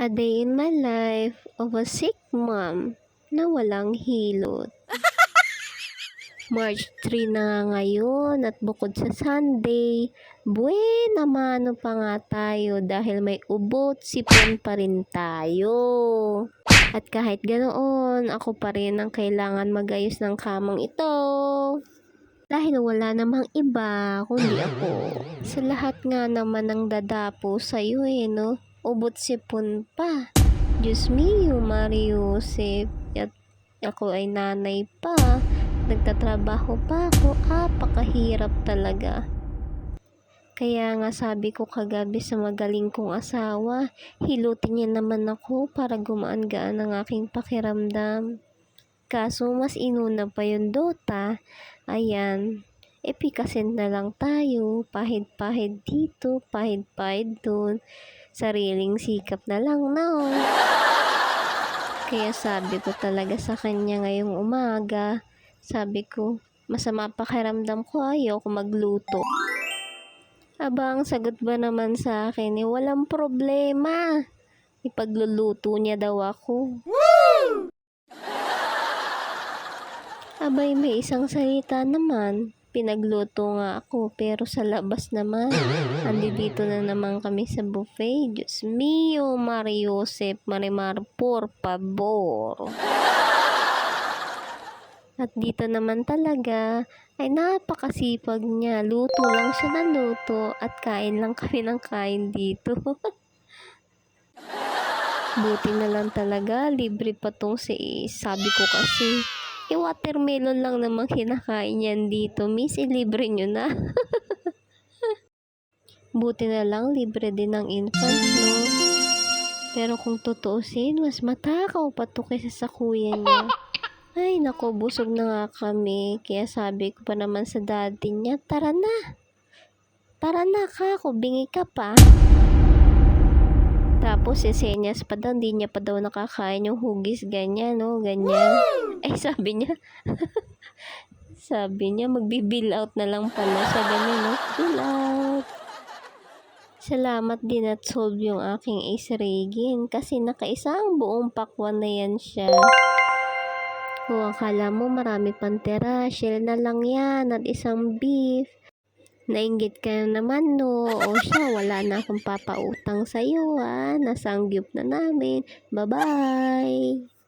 A day in my life of a sick mom na walang hilot. March 3 na nga ngayon at bukod sa Sunday, buena mano pa nga tayo dahil may ubot sipon pa rin tayo. At kahit ganoon, ako pa rin ang kailangan magayos ng kamang ito. Dahil wala namang iba kundi ako. Sa lahat nga naman ng dadapo sa'yo no? Ubot sipon pa. Diyos mio, Mario Joseph. At ako ay nanay pa. Nagtatrabaho pa ako. Apakahirap talaga. Kaya nga sabi ko kagabi sa magaling kong asawa, hilutin niya naman ako para gumaan-gaan ang aking pakiramdam. Kaso mas inuna pa yung Dota. Ayan, epikasin na lang tayo. Pahid-pahid dito, pahid-pahid doon. Sariling sikap na lang no. Kaya sabi ko talaga sa kanya ngayong umaga, sabi ko, masama pakiramdam ko, ayaw ko magluto. Aba, ang sagot ba naman sa akin walang problema. Ipagluluto niya daw ako. Abay, may isang salita naman. Pinagluto nga ako, pero sa labas naman. Andito na naman kami sa buffet. Diyos mio, Mario Joseph, Marimar, por favor. At dito naman talaga, ay napakasipag niya. Luto lang siya ng luto at kain lang kami ng kain dito. Buti na lang talaga, libre pa tong si sabi ko kasi. Watermelon lang namang kinakain yan dito. Miss, ilibre nyo na. Buti na lang, libre din ng infant, no? Pero kung tutuusin, mas matakaw pa to kaysa sa kuya niya. Ay, naku, busog na nga kami. Kaya sabi ko pa naman sa daddy niya, tara na. Tara na ka, bingi ka pa. Tapos, senyas pa daw, hindi niya pa daw nakakain yung hugis, ganyan, no? Ganyan. Ay, sabi niya, magbi-bill out na lang pala siya, ganyan, no? Bill out. Salamat din at solve yung aking ace regin kasi nakaisang buong pakwan na yan siya. Kung akala mo marami pang tira, share na lang yan at isang beef. Nainggit ka naman no, o siya, wala na akong papautang sa'yo ha, nasangyup na namin. Bye-bye!